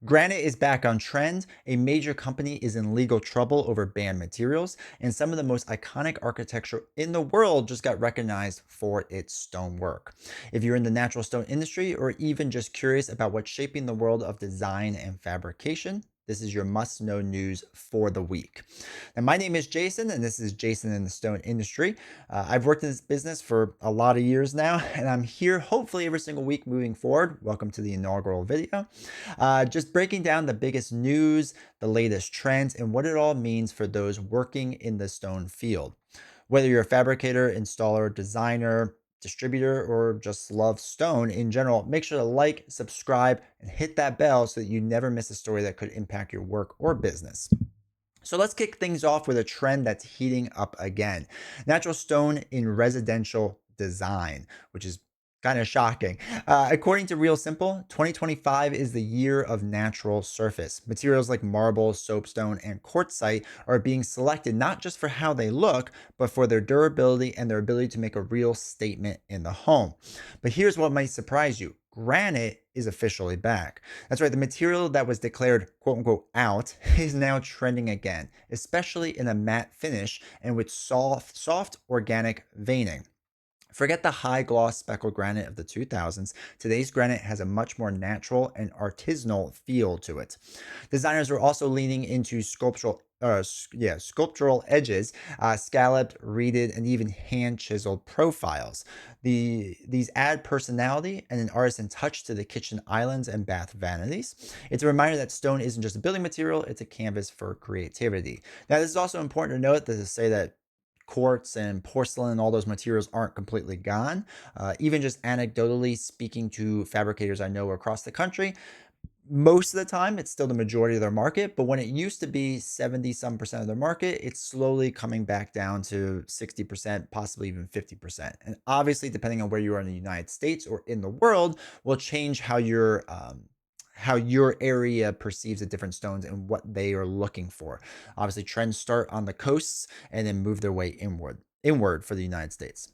Granite is back on trend. A major company is in legal trouble over banned materials, and some of the most iconic architecture in the world just got recognized for its stonework. If you're in the natural stone industry or even just curious about what's shaping the world of design and fabrication, this is your must know news for the week. Now, my name is Jason, and this is Jason in the Stone Industry. I've worked in this business for a lot of years now, and I'm here hopefully every single week moving forward. Welcome to the inaugural video. Just breaking down the biggest news, the latest trends, and what it all means for those working in the stone field. Whether you're a fabricator, installer, designer, distributor, or just love stone in general, make sure to like, subscribe, and hit that bell so that you never miss a story that could impact your work or business. So let's kick things off with a trend that's heating up again. Natural stone in residential design, which is kind of shocking. According to Real Simple, 2025 is the year of natural surface. Materials like marble, soapstone, and quartzite are being selected not just for how they look, but for their durability and their ability to make a real statement in the home. But here's what might surprise you. Granite is officially back. That's right, the material that was declared quote unquote out is now trending again, especially in a matte finish and with soft organic veining. Forget the high gloss speckled granite of the 2000s. Today's granite has a much more natural and artisanal feel to it. Designers are also leaning into sculptural edges, scalloped, reeded, and even hand chiseled profiles. These add personality and an artisan touch to the kitchen islands and bath vanities. It's a reminder that stone isn't just a building material; it's a canvas for creativity. Now, this is also important to note to say that quartz and porcelain and all those materials aren't completely gone. Even just anecdotally speaking to fabricators I know across the country, most of the time it's still the majority of their market, but when it used to be 70 some percent of their market, it's slowly coming back down to 60%, possibly even 50%. And obviously, depending on where you are in the United States or in the world, will change how your area perceives the different stones and what they are looking for. Obviously, trends start on the coasts and then move their way inward for the United States.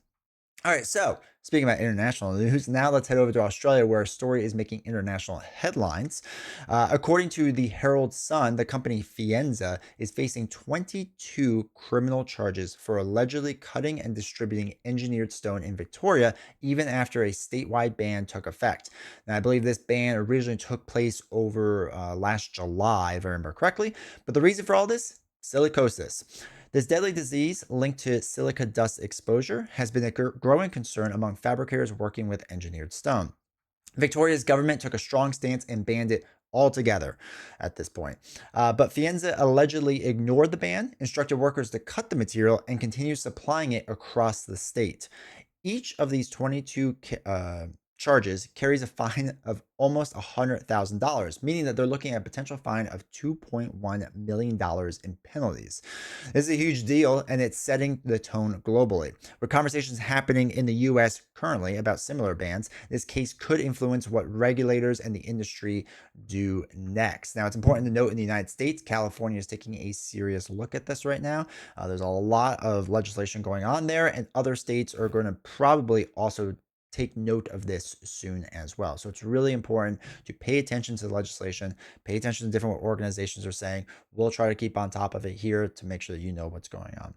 All right, so speaking about international news, now let's head over to Australia, where a story is making international headlines. According to the Herald Sun, the company Fienza is facing 22 criminal charges for allegedly cutting and distributing engineered stone in Victoria, even after a statewide ban took effect. Now, I believe this ban originally took place over last July, if I remember correctly. But the reason for all this? Silicosis. This deadly disease linked to silica dust exposure has been a growing concern among fabricators working with engineered stone. Victoria's government took a strong stance and banned it altogether at this point. But Fienza allegedly ignored the ban, instructed workers to cut the material, and continued supplying it across the state. Each of these 22 charges carries a fine of almost $100,000, meaning that they're looking at a potential fine of $2.1 million in penalties. This is a huge deal, and it's setting the tone globally. With conversations happening in the US currently about similar bans, this case could influence what regulators and the industry do next. Now, it's important to note in the United States, California is taking a serious look at this right now. There's a lot of legislation going on there, and other states are going to probably also take note of this soon as well. So it's really important to pay attention to the legislation, pay attention to different what organizations are saying. We'll try to keep on top of it here to make sure that you know what's going on.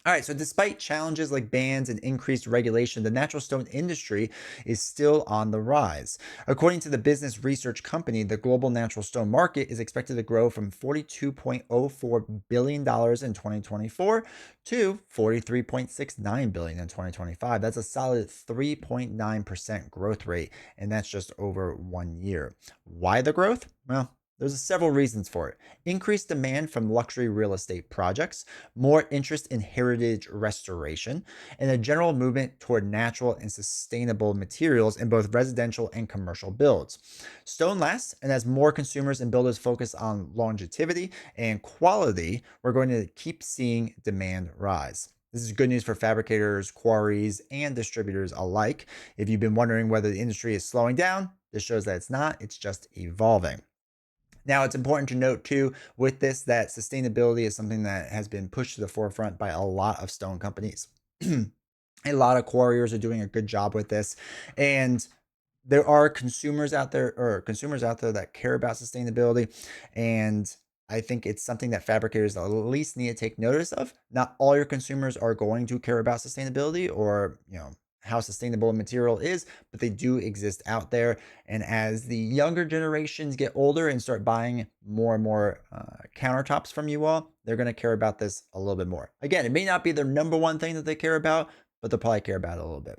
All right, so despite challenges like bans and increased regulation, the natural stone industry is still on the rise. According to the business research company, the global natural stone market is expected to grow from $42.04 billion in 2024 to $43.69 billion in 2025. That's a solid 3.9% growth rate, and that's just over 1 year. Why the growth? Well, there's several reasons for it. Increased demand from luxury real estate projects, more interest in heritage restoration, and a general movement toward natural and sustainable materials in both residential and commercial builds. Stone lasts, and as more consumers and builders focus on longevity and quality, we're going to keep seeing demand rise. This is good news for fabricators, quarries, and distributors alike. If you've been wondering whether the industry is slowing down, this shows that it's not, it's just evolving. Now, it's important to note too with this that sustainability is something that has been pushed to the forefront by a lot of stone companies. A lot of quarriers are doing a good job with this. And there are consumers out there that care about sustainability, and I think it's something that fabricators at least need to take notice of. Not all your consumers are going to care about sustainability or, how sustainable a material is, but they do exist out there. And as the younger generations get older and start buying more and more countertops from you all, they're going to care about this a little bit more. Again, it may not be their number one thing that they care about, but they'll probably care about it a little bit.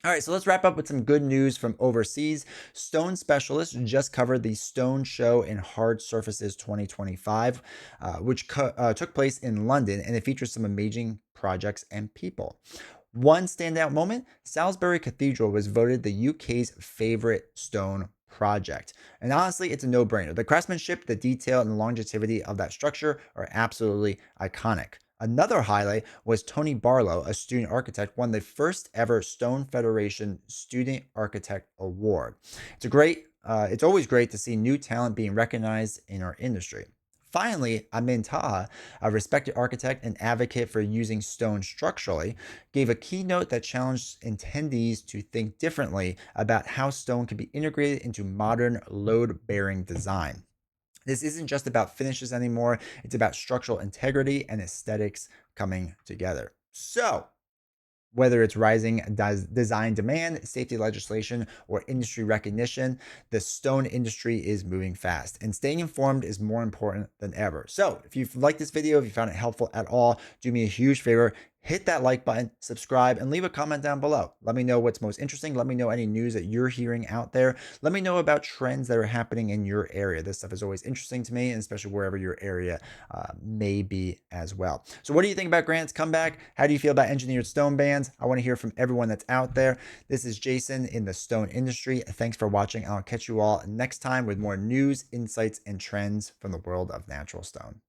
All right, so let's wrap up with some good news from overseas. Stone Specialists just covered the Stone Show in Hard Surfaces 2025, which took place in London, and it features some amazing projects and people. One standout moment: Salisbury Cathedral was voted the UK's favorite stone project. And honestly, it's a no brainer. The craftsmanship, the detail, and the longevity of that structure are absolutely iconic. Another highlight was Tony Barlow, a student architect, won the first ever Stone Federation Student Architect Award. It's always great to see new talent being recognized in our industry. Finally, Amin Taha, a respected architect and advocate for using stone structurally, gave a keynote that challenged attendees to think differently about how stone can be integrated into modern load-bearing design. This isn't just about finishes anymore, it's about structural integrity and aesthetics coming together. So, whether it's rising design demand, safety legislation, or industry recognition, the stone industry is moving fast, and staying informed is more important than ever. So, if you've liked this video, if you found it helpful at all, do me a huge favor: hit that like button, subscribe, and leave a comment down below. Let me know what's most interesting. Let me know any news that you're hearing out there. Let me know about trends that are happening in your area. This stuff is always interesting to me, and especially wherever your area may be as well. So what do you think about Granite's comeback? How do you feel about engineered stone bands? I want to hear from everyone that's out there. This is Jason in the stone industry. Thanks for watching. I'll catch you all next time with more news, insights, and trends from the world of natural stone.